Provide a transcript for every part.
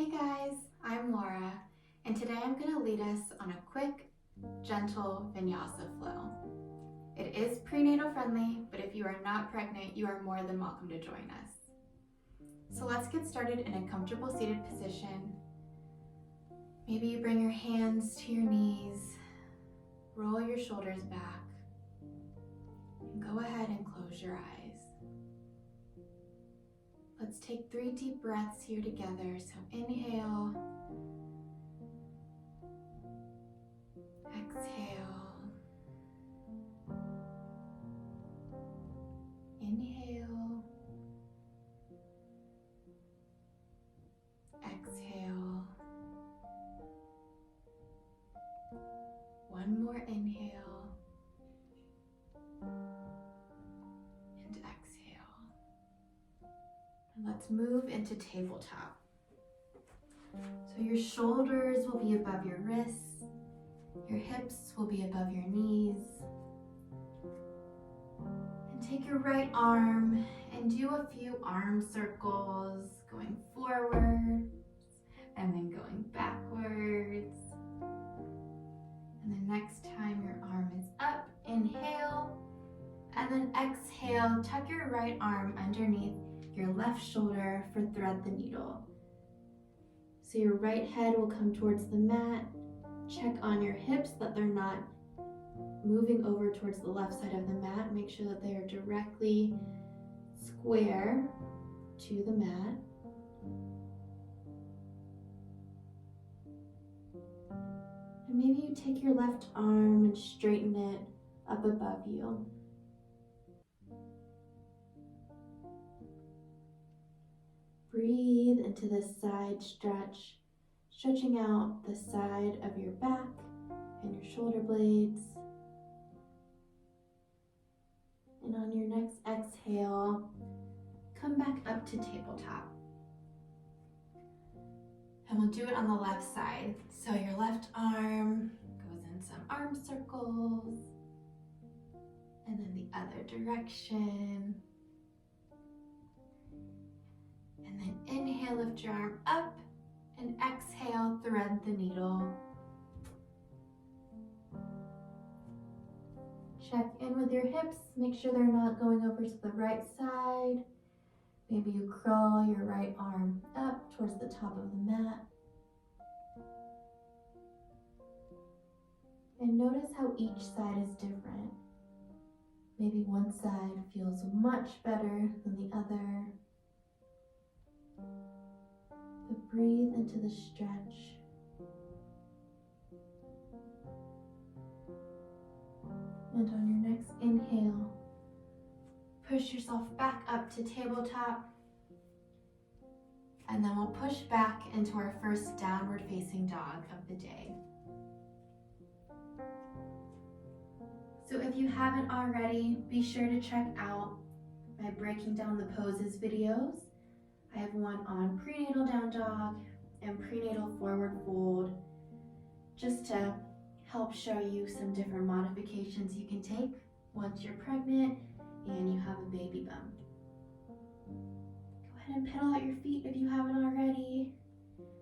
Hey guys, I'm Laura, and today I'm going to lead us on a quick, gentle Vinyasa flow. It is prenatal friendly, but if you are not pregnant, you are more than welcome to join us. So let's get started in a comfortable seated position. Maybe you bring your hands to your knees, roll your shoulders back, and go ahead and close your eyes. Let's take 3 deep breaths here together. So inhale, exhale, inhale, exhale. One more inhale and exhale. And let's move into tabletop. So your shoulders will be above your wrists, your hips will be above your knees. And take your right arm and do a few arm circles, going forward and then going backwards. And the next time your arm is up, inhale, and then exhale, tuck your right arm underneath your left shoulder for thread the needle. So your right head will come towards the mat. Check on your hips that they're not moving over towards the left side of the mat. Make sure that they are directly square to the mat. And maybe you take your left arm and straighten it up above you. Breathe into this side stretch, stretching out the side of your back and your shoulder blades. And on your next exhale, come back up to tabletop. And we'll do it on the left side. So your left arm goes in some arm circles, and then the other direction. And then inhale, lift your arm up, and exhale, thread the needle. Check in with your hips, make sure they're not going over to the right side. Maybe you crawl your right arm up towards the top of the mat. And notice how each side is different. Maybe one side feels much better than the other. But breathe into the stretch. And on your next inhale, push yourself back up to tabletop. And then we'll push back into our first downward facing dog of the day. So if you haven't already, be sure to check out my breaking down the poses videos. I have one on prenatal down dog and prenatal forward fold, just to help show you some different modifications you can take once you're pregnant and you have a baby bump. Go ahead and pedal out your feet if you haven't already.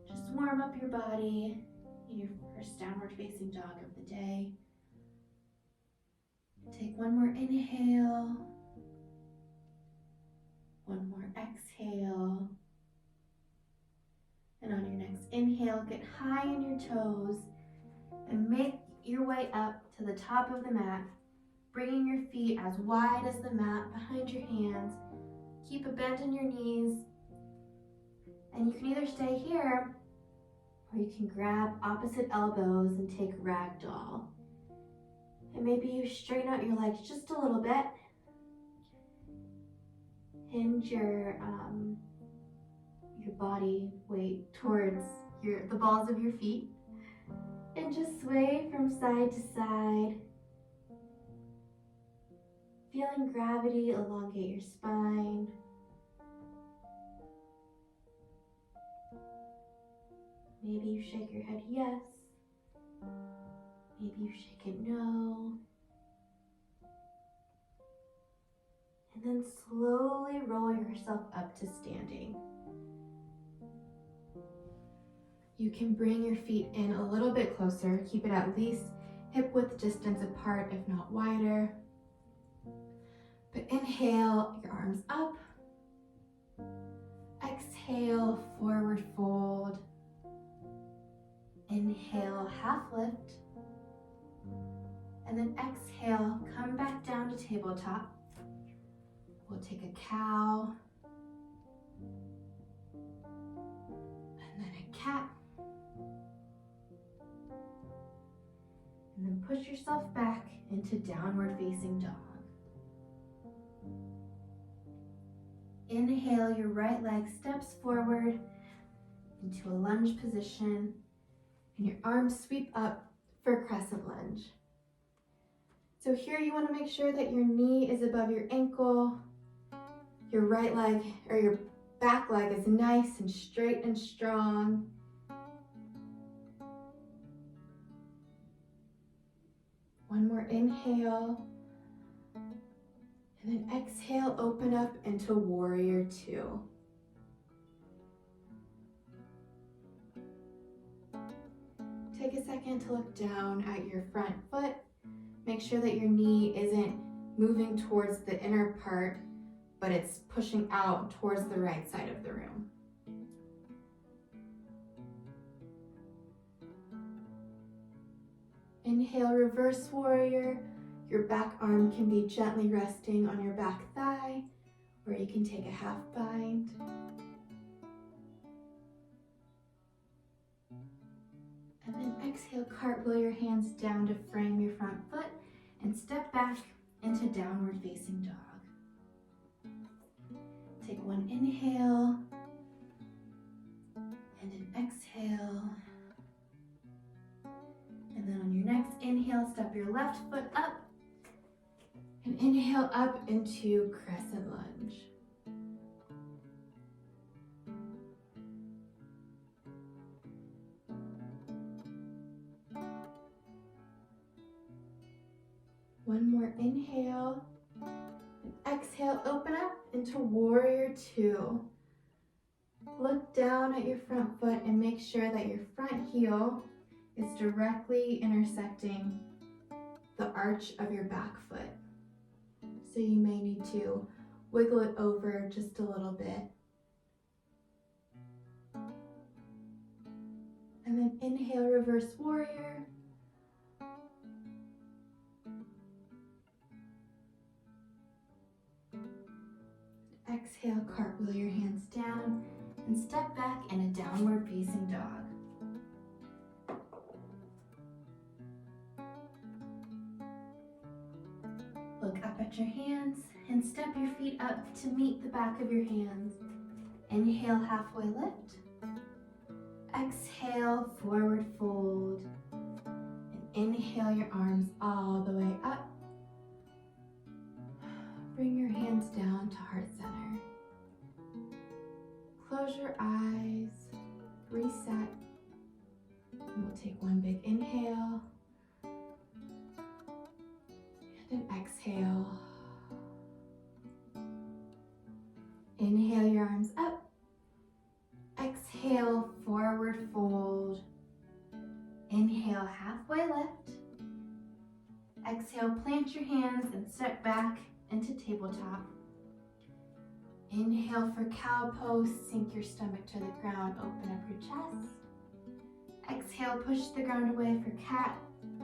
Just warm up your body in your first downward facing dog of the day. Take one more inhale, one more exhale, and on your next inhale, get high in your toes and make your way up to the top of the mat, bringing your feet as wide as the mat behind your hands. Keep a bend in your knees, and you can either stay here or you can grab opposite elbows and take ragdoll. And maybe you straighten out your legs just a little bit. Hinge your body weight towards the balls of your feet. And just sway from side to side. Feeling gravity elongate your spine. Maybe you shake your head yes. Maybe you shake it no. And then slowly roll yourself up to standing. You can bring your feet in a little bit closer. Keep it at least hip width distance apart, if not wider. But inhale, your arms up. Exhale, forward fold. Inhale, half lift. And then exhale, come back down to tabletop. We'll take a cow. And then a cat. And then push yourself back into downward facing dog. Inhale, your right leg steps forward into a lunge position, and your arms sweep up for crescent lunge. So here you want to make sure that your knee is above your ankle, your right leg or your back leg is nice and straight and strong. One more inhale. And then exhale, open up into warrior two. Take a second to look down at your front foot. Make sure that your knee isn't moving towards the inner part, but it's pushing out towards the right side of the room. Inhale, reverse warrior. Your back arm can be gently resting on your back thigh, or you can take a half bind. And then exhale, cartwheel your hands down to frame your front foot and step back into downward facing dog. Take one inhale and an exhale. And then on your next inhale, step your left foot up and inhale up into crescent lunge. One more inhale, and exhale, open up into warrior two. Look down at your front foot and make sure that your front heel is directly intersecting the arch of your back foot. So you may need to wiggle it over just a little bit. And then inhale, reverse warrior. Exhale, cartwheel your hands down and step back in a downward facing dog. Look up at your hands and step your feet up to meet the back of your hands. Inhale, halfway lift. Exhale, forward fold. And inhale your arms all the way up. Bring your hands down to heart center. Close your eyes, reset. And we'll take one big inhale. And exhale. Inhale your arms up. Exhale, forward fold. Inhale, halfway lift. Exhale, plant your hands and step back into tabletop. Inhale for cow pose, sink your stomach to the ground, open up your chest. Exhale, push the ground away for cat.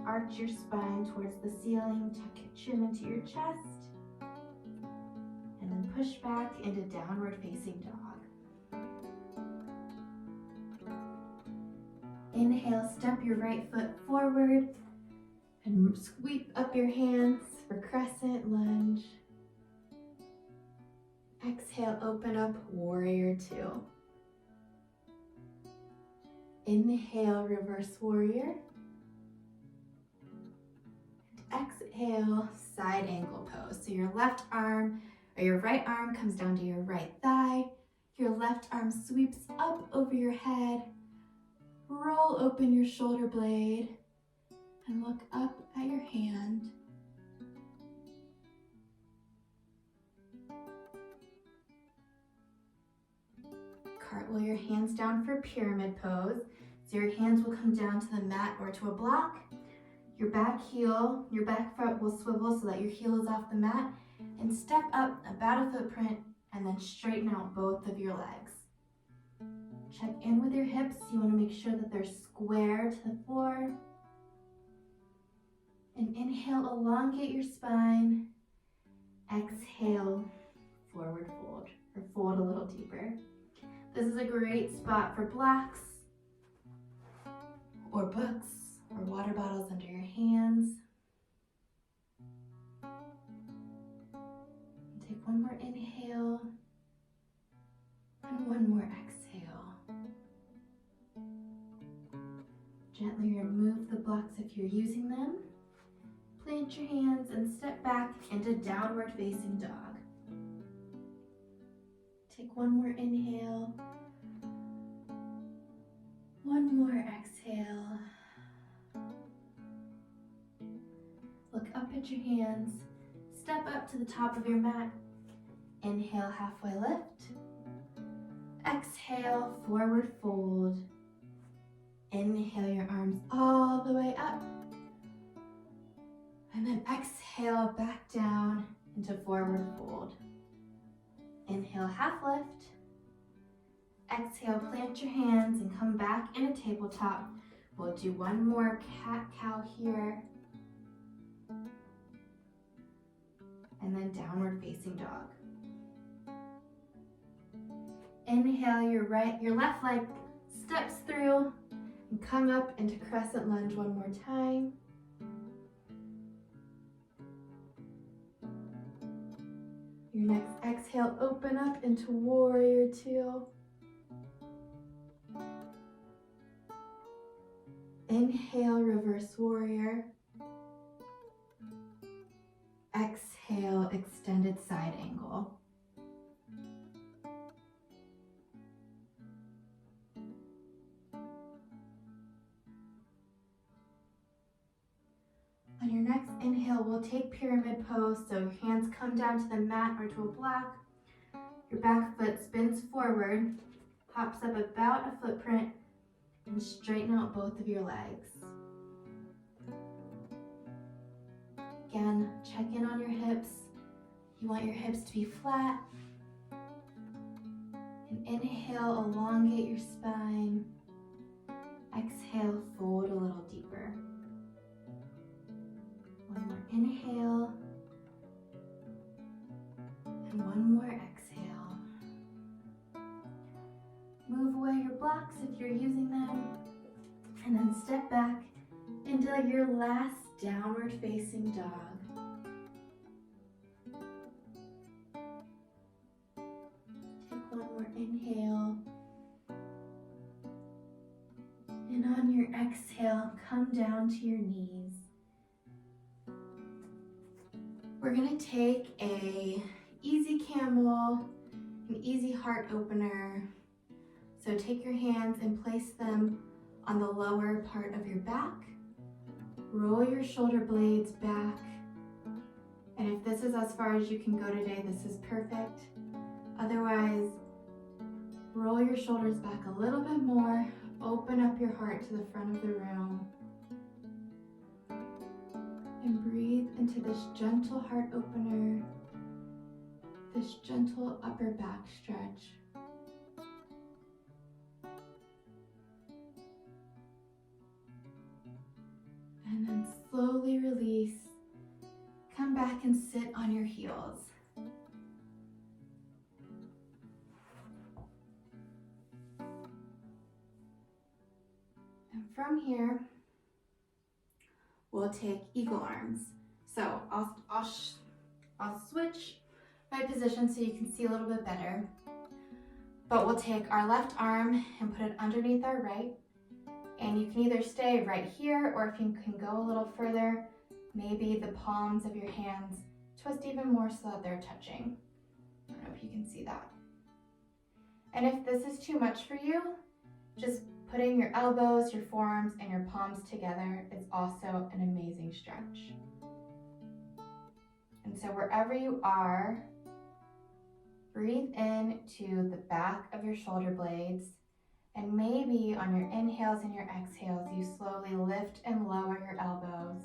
Arch your spine towards the ceiling, tuck your chin into your chest. And then push back into downward facing dog. Inhale, step your right foot forward and sweep up your hands for crescent lunge. Exhale, open up warrior two. Inhale, reverse warrior. And exhale, side ankle pose. So your left arm or your right arm comes down to your right thigh. Your left arm sweeps up over your head. Roll open your shoulder blade and look up at your hand. Cartwheel your hands down for pyramid pose. So your hands will come down to the mat or to a block. Your back foot will swivel so that your heel is off the mat, and step up about a footprint and then straighten out both of your legs. Check in with your hips. You want to make sure that they're square to the floor. And inhale, elongate your spine. Exhale, forward fold, or fold a little deeper. This is a great spot for blocks or books or water bottles under your hands. Take one more inhale and one more exhale. Gently remove the blocks if you're using them. Plant your hands and step back into downward facing dog. Take one more inhale. One more exhale. Look up at your hands. Step up to the top of your mat. Inhale, halfway lift. Exhale, forward fold. Inhale your arms all the way up. And then exhale back down into forward fold. Inhale, half lift. Exhale, plant your hands and come back in a tabletop. We'll do one more cat-cow here. And then downward facing dog. Inhale, your left leg steps through and come up into crescent lunge one more time. Your next exhale, open up into warrior two. Inhale, reverse warrior. Exhale, extended side angle. On your next inhale, we'll take pyramid pose. So your hands come down to the mat or to a block. Your back foot spins forward, hops up about a footprint, and straighten out both of your legs. Again, check in on your hips. You want your hips to be flat. And inhale, elongate your spine. Exhale, fold a little deeper. One more inhale. And one more exhale. Move away your blocks if you're using them. And then step back into your last downward facing dog. Take one more inhale. And on your exhale, come down to your knees. We're going to take a easy camel, an easy heart opener. So take your hands and place them on the lower part of your back. Roll your shoulder blades back. And if this is as far as you can go today, this is perfect. Otherwise, roll your shoulders back a little bit more. Open up your heart to the front of the room. And breathe into this gentle heart opener, this gentle upper back stretch. And then slowly release. Come back and sit on your heels. And from here, we'll take eagle arms. So I'll switch my position so you can see a little bit better. But we'll take our left arm and put it underneath our right. And you can either stay right here, or if you can go a little further, maybe the palms of your hands twist even more so that they're touching. I don't know if you can see that. And if this is too much for you, just putting your elbows, your forearms, and your palms together is also an amazing stretch. And so wherever you are, breathe in to the back of your shoulder blades And maybe on your inhales and your exhales, you slowly lift and lower your elbows,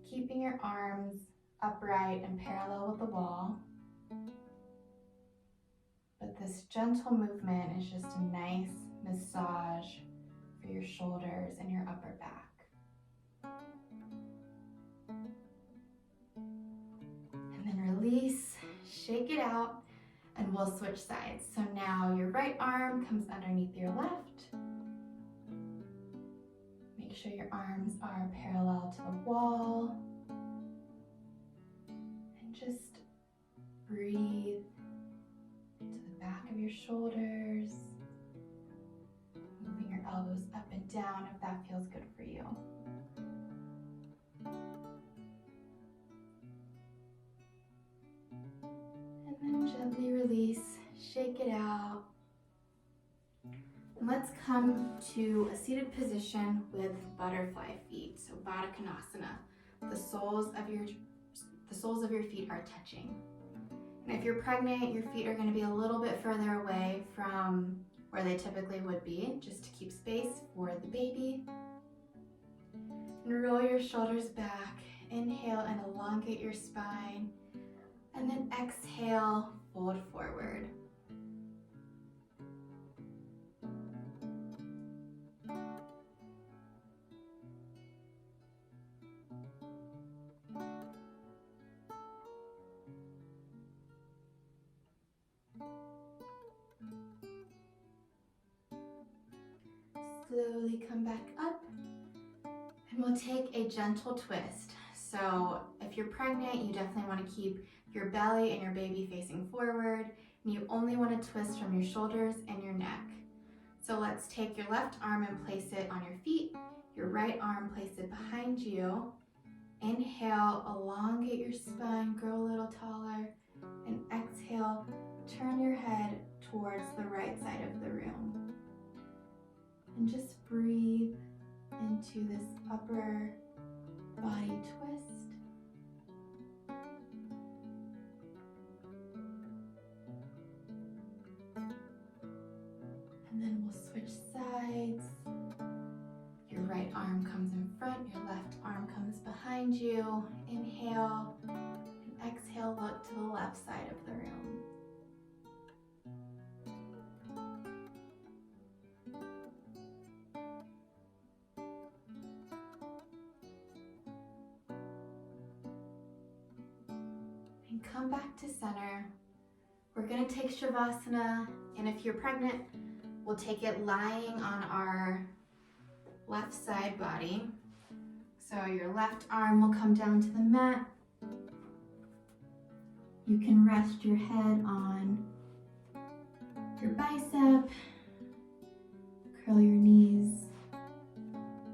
keeping your arms upright and parallel with the wall. But this gentle movement is just a nice massage for your shoulders and your upper back. And then release, shake it out, and we'll switch sides. So now your right arm comes underneath your left. Make sure your arms are parallel to the wall. And just breathe to the back of your shoulders, moving your elbows up and down if that feels good for you. And then gently release, shake it out. And let's come to a seated position with butterfly feet, so Baddha Konasana. The soles of your feet are touching. And if you're pregnant, your feet are going to be a little bit further away from where they typically would be, just to keep space for the baby. And roll your shoulders back. Inhale and elongate your spine. And then exhale, fold forward. Slowly come back up, and we'll take a gentle twist. So if you're pregnant, you definitely want to keep your belly and your baby facing forward, and you only want to twist from your shoulders and your neck. So let's take your left arm and place it on your feet, your right arm place it behind you. Inhale, elongate your spine, grow a little taller, and exhale, turn your head towards the right side of the room. And just breathe into this upper body twist. And then we'll switch sides. Your right arm comes in front, your left arm comes behind you. Inhale, and exhale, look to the left side of the room. And come back to center. We're going to take Shavasana, and if you're pregnant, we'll take it lying on our left side body. So your left arm will come down to the mat. You can rest your head on your bicep. Curl your knees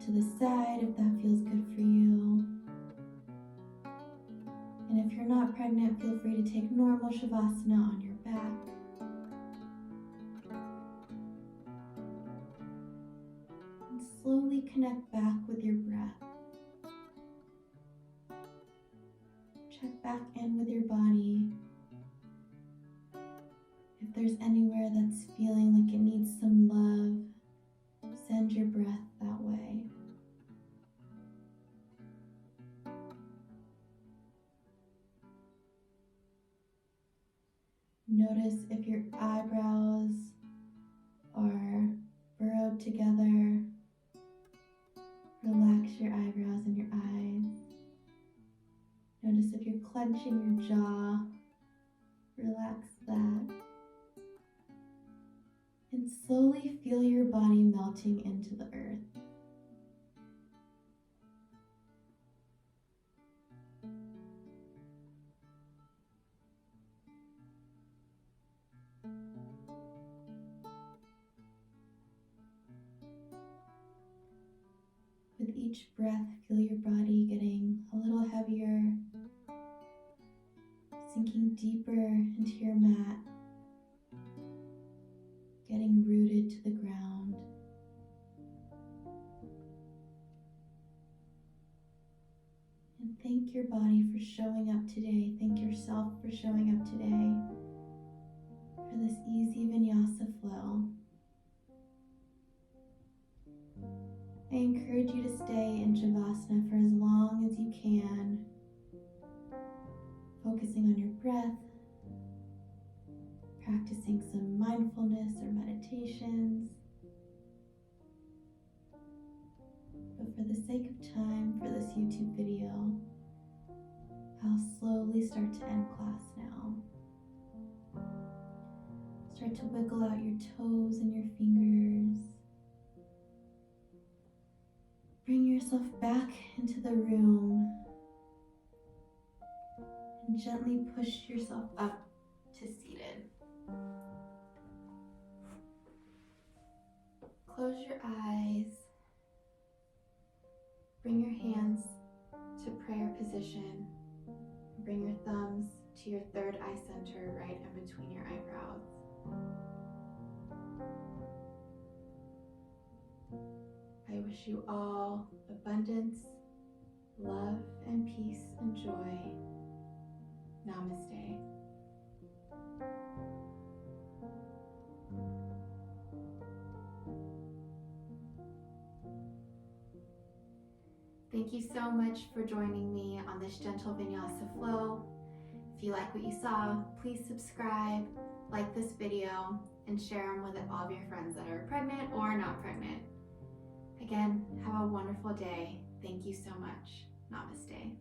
to the side if that feels good for you. And if you're not pregnant, feel free to take normal Shavasana on your back. And slowly connect back with your breath. Check back in with your body. If there's anywhere that's feeling like it needs some love, send your breath that way. Notice if your eyebrows are furrowed together. Relax your eyebrows and your eyes. Notice if you're clenching your jaw. Relax that. And slowly feel your body melting into the earth. With each breath, feel your body getting a little heavier, sinking deeper into your mat, getting rooted to the ground. And thank your body for showing up today. Thank yourself for showing up today for this easy Vinyasa flow. I encourage you to stay in Shavasana for as long as you can, focusing on your breath, practicing some mindfulness or meditations. But for the sake of time for this YouTube video, I'll slowly start to end class now. Start to wiggle out your toes and your fingers. Bring yourself back into the room and gently push yourself up to seated. Close your eyes. Bring your hands to prayer position. Bring your thumbs to your third eye center, right in between your eyebrows. I wish you all abundance, love, and peace and joy. Namaste. Thank you so much for joining me on this gentle Vinyasa flow. If you like what you saw, please subscribe, like this video, and share them with all of your friends that are pregnant or not pregnant. Again, have a wonderful day. Thank you so much. Namaste.